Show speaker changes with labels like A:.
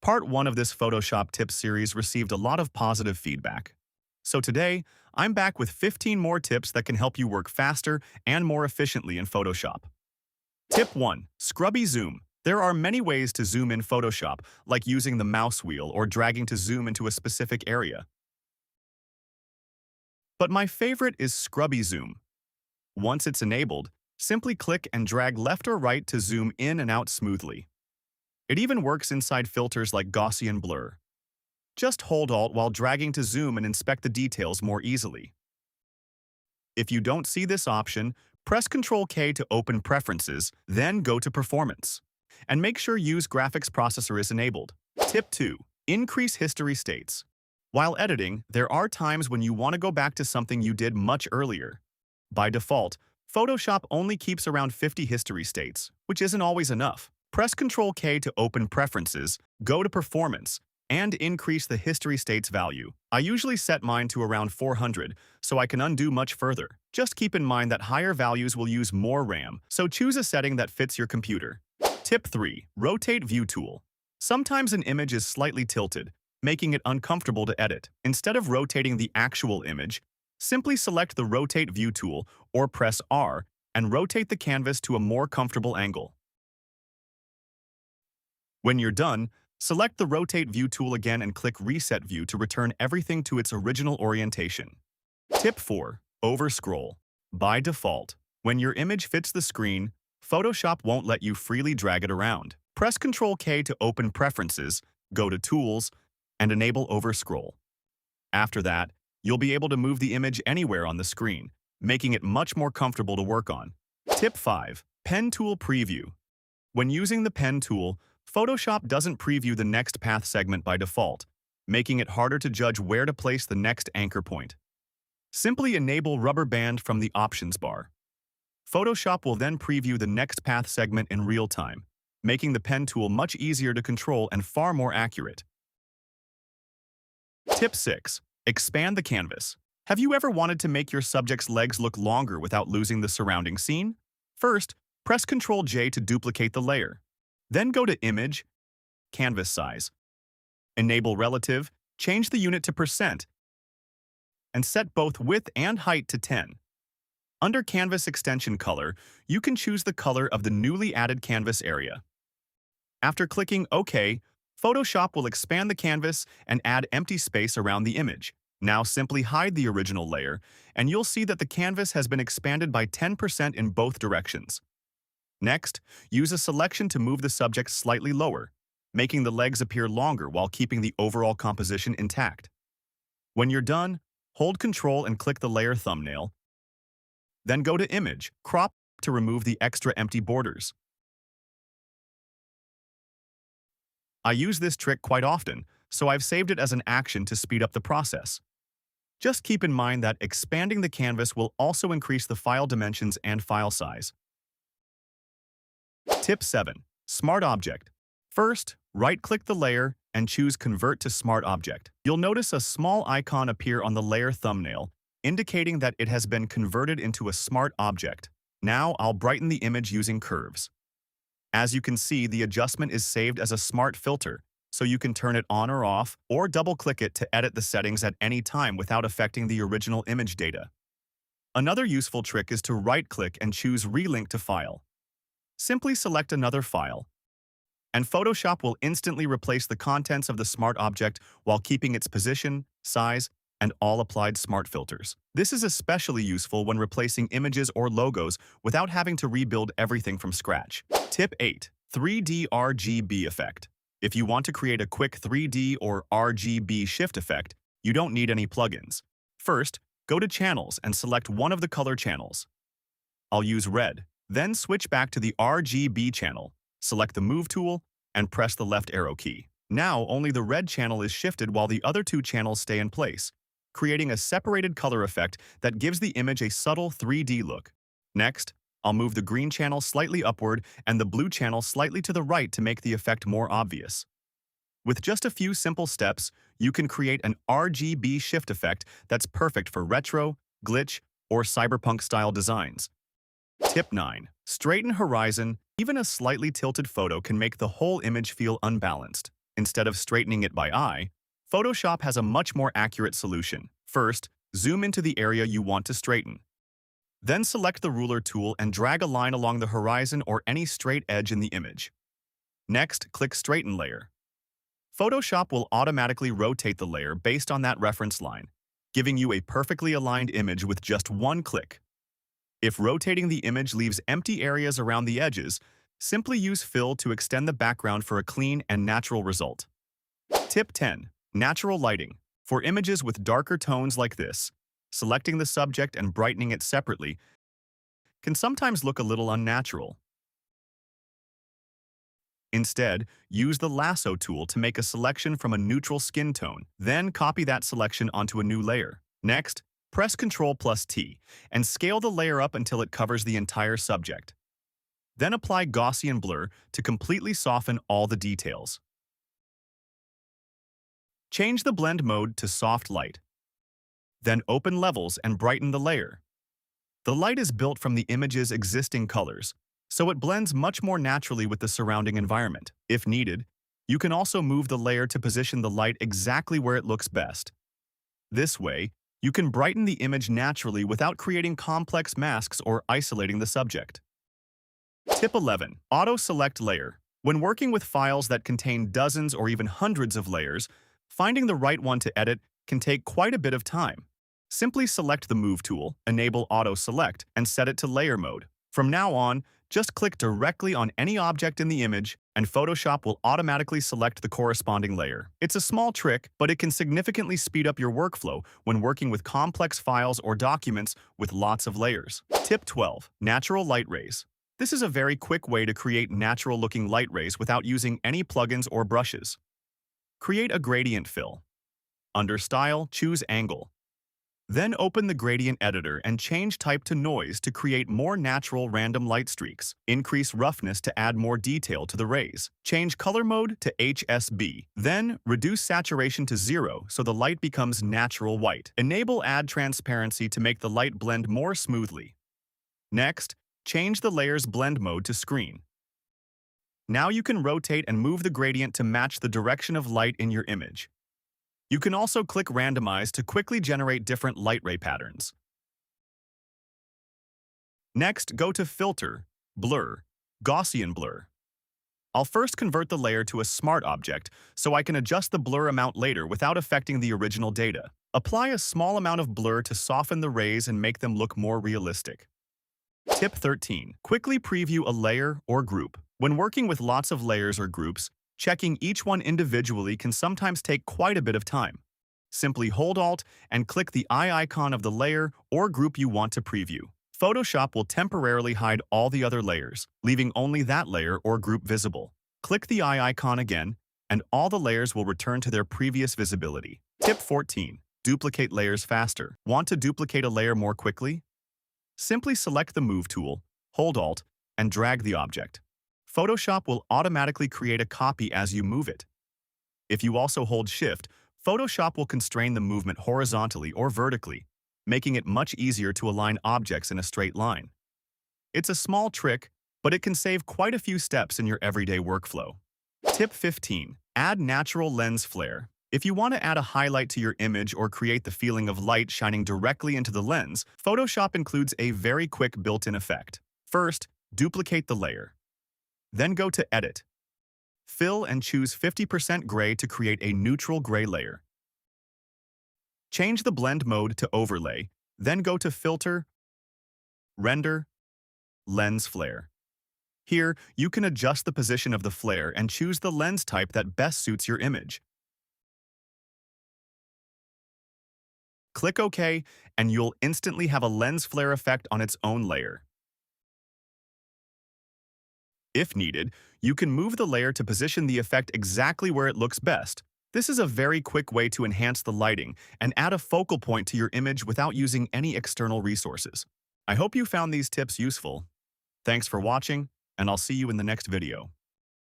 A: Part 1 of this Photoshop tips series received a lot of positive feedback. So today, I'm back with 15 more tips that can help you work faster and more efficiently in Photoshop. Tip 1. Scrubby Zoom. There are many ways to zoom in Photoshop, like using the mouse wheel or dragging to zoom into a specific area. But my favorite is Scrubby Zoom. Once it's enabled, simply click and drag left or right to zoom in and out smoothly. It even works inside filters like Gaussian blur. Just hold Alt while dragging to zoom and inspect the details more easily. If you don't see this option, press Ctrl-K to open Preferences, then go to Performance. And make sure Use Graphics Processor is enabled. Tip 2. Increase history states. While editing, there are times when you want to go back to something you did much earlier. By default, Photoshop only keeps around 50 history states, which isn't always enough. Press Ctrl-K to open Preferences, go to Performance, and increase the history states value. I usually set mine to around 400, so I can undo much further. Just keep in mind that higher values will use more RAM, so choose a setting that fits your computer. Tip 3. Rotate View Tool. Sometimes an image is slightly tilted, making it uncomfortable to edit. Instead of rotating the actual image, simply select the Rotate View tool or press R and rotate the canvas to a more comfortable angle. When you're done, select the Rotate View tool again and click Reset View to return everything to its original orientation. Tip 4. Overscroll. By default, when your image fits the screen, Photoshop won't let you freely drag it around. Press Ctrl-K to open Preferences, go to Tools, and enable Overscroll. After that, you'll be able to move the image anywhere on the screen, making it much more comfortable to work on. Tip 5. Pen Tool Preview. When using the Pen tool, Photoshop doesn't preview the next path segment by default, making it harder to judge where to place the next anchor point. Simply enable Rubber Band from the Options bar. Photoshop will then preview the next path segment in real time, making the Pen tool much easier to control and far more accurate. Tip 6. Expand the canvas. Have you ever wanted to make your subject's legs look longer without losing the surrounding scene? First, press Ctrl-J to duplicate the layer. Then go to Image, Canvas Size. Enable Relative, change the unit to %, and set both width and height to 10. Under Canvas Extension Color, you can choose the color of the newly added canvas area. After clicking OK, Photoshop will expand the canvas and add empty space around the image. Now simply hide the original layer, and you'll see that the canvas has been expanded by 10% in both directions. Next, use a selection to move the subject slightly lower, making the legs appear longer while keeping the overall composition intact. When you're done, hold Ctrl and click the layer thumbnail. Then go to Image, Crop to remove the extra empty borders. I use this trick quite often, so I've saved it as an action to speed up the process. Just keep in mind that expanding the canvas will also increase the file dimensions and file size. Tip 7. Smart Object. First, right-click the layer and choose Convert to Smart Object. You'll notice a small icon appear on the layer thumbnail, indicating that it has been converted into a smart object. Now I'll brighten the image using curves. As you can see, the adjustment is saved as a smart filter, so you can turn it on or off, or double-click it to edit the settings at any time without affecting the original image data. Another useful trick is to right-click and choose Relink to File. Simply select another file, and Photoshop will instantly replace the contents of the smart object while keeping its position, size, and all applied smart filters. This is especially useful when replacing images or logos without having to rebuild everything from scratch. Tip 8. 3D RGB Effect. If you want to create a quick 3D or RGB Shift Effect, you don't need any plugins. First, go to Channels and select one of the color channels. I'll use red. Then switch back to the RGB channel, select the Move tool, and press the left arrow key. Now only the red channel is shifted while the other two channels stay in place, creating a separated color effect that gives the image a subtle 3D look. Next, I'll move the green channel slightly upward and the blue channel slightly to the right to make the effect more obvious. With just a few simple steps, you can create an RGB shift effect that's perfect for retro, glitch, or cyberpunk-style designs. Tip 9. Straighten horizon. Even a slightly tilted photo can make the whole image feel unbalanced. Instead of straightening it by eye, Photoshop has a much more accurate solution. First, zoom into the area you want to straighten. Then select the ruler tool and drag a line along the horizon or any straight edge in the image. Next, click Straighten Layer. Photoshop will automatically rotate the layer based on that reference line, giving you a perfectly aligned image with just one click. If rotating the image leaves empty areas around the edges, simply use Fill to extend the background for a clean and natural result. Tip 10. Natural lighting. For images with darker tones like this, selecting the subject and brightening it separately can sometimes look a little unnatural. Instead, use the lasso tool to make a selection from a neutral skin tone, then copy that selection onto a new layer. Next, press Ctrl+T and scale the layer up until it covers the entire subject. Then apply Gaussian blur to completely soften all the details. Change the blend mode to soft light. Then open levels and brighten the layer. The light is built from the image's existing colors, so it blends much more naturally with the surrounding environment. If needed, you can also move the layer to position the light exactly where it looks best. This way, you can brighten the image naturally without creating complex masks or isolating the subject. Tip 11. Auto-select layer. When working with files that contain dozens or even hundreds of layers, finding the right one to edit can take quite a bit of time. Simply select the Move tool, enable Auto-Select, and set it to Layer Mode. From now on, just click directly on any object in the image, and Photoshop will automatically select the corresponding layer. It's a small trick, but it can significantly speed up your workflow when working with complex files or documents with lots of layers. Tip 12. Natural light rays. This is a very quick way to create natural-looking light rays without using any plugins or brushes. Create a gradient fill. Under Style, choose Angle. Then open the gradient editor and change type to noise to create more natural random light streaks. Increase roughness to add more detail to the rays. Change color mode to HSB. Then reduce saturation to 0 so the light becomes natural white. Enable Add Transparency to make the light blend more smoothly. Next, change the layer's blend mode to Screen. Now you can rotate and move the gradient to match the direction of light in your image. You can also click Randomize to quickly generate different light ray patterns. Next, go to Filter, Blur, Gaussian Blur. I'll first convert the layer to a smart object so I can adjust the blur amount later without affecting the original data. Apply a small amount of blur to soften the rays and make them look more realistic. Tip 13. Quickly preview a layer or group. When working with lots of layers or groups, checking each one individually can sometimes take quite a bit of time. Simply hold Alt and click the eye icon of the layer or group you want to preview. Photoshop will temporarily hide all the other layers, leaving only that layer or group visible. Click the eye icon again, and all the layers will return to their previous visibility. Tip 14. Duplicate layers faster. Want to duplicate a layer more quickly? Simply select the Move tool, hold Alt, and drag the object. Photoshop will automatically create a copy as you move it. If you also hold Shift, Photoshop will constrain the movement horizontally or vertically, making it much easier to align objects in a straight line. It's a small trick, but it can save quite a few steps in your everyday workflow. Tip 15. Add natural lens flare. If you want to add a highlight to your image or create the feeling of light shining directly into the lens, Photoshop includes a very quick built-in effect. First, duplicate the layer. Then go to Edit. Fill and choose 50% gray to create a neutral gray layer. Change the blend mode to Overlay, then go to Filter, Render, Lens Flare. Here, you can adjust the position of the flare and choose the lens type that best suits your image. Click OK, and you'll instantly have a lens flare effect on its own layer. If needed, you can move the layer to position the effect exactly where it looks best. This is a very quick way to enhance the lighting and add a focal point to your image without using any external resources. I hope you found these tips useful. Thanks for watching, and I'll see you in the next video.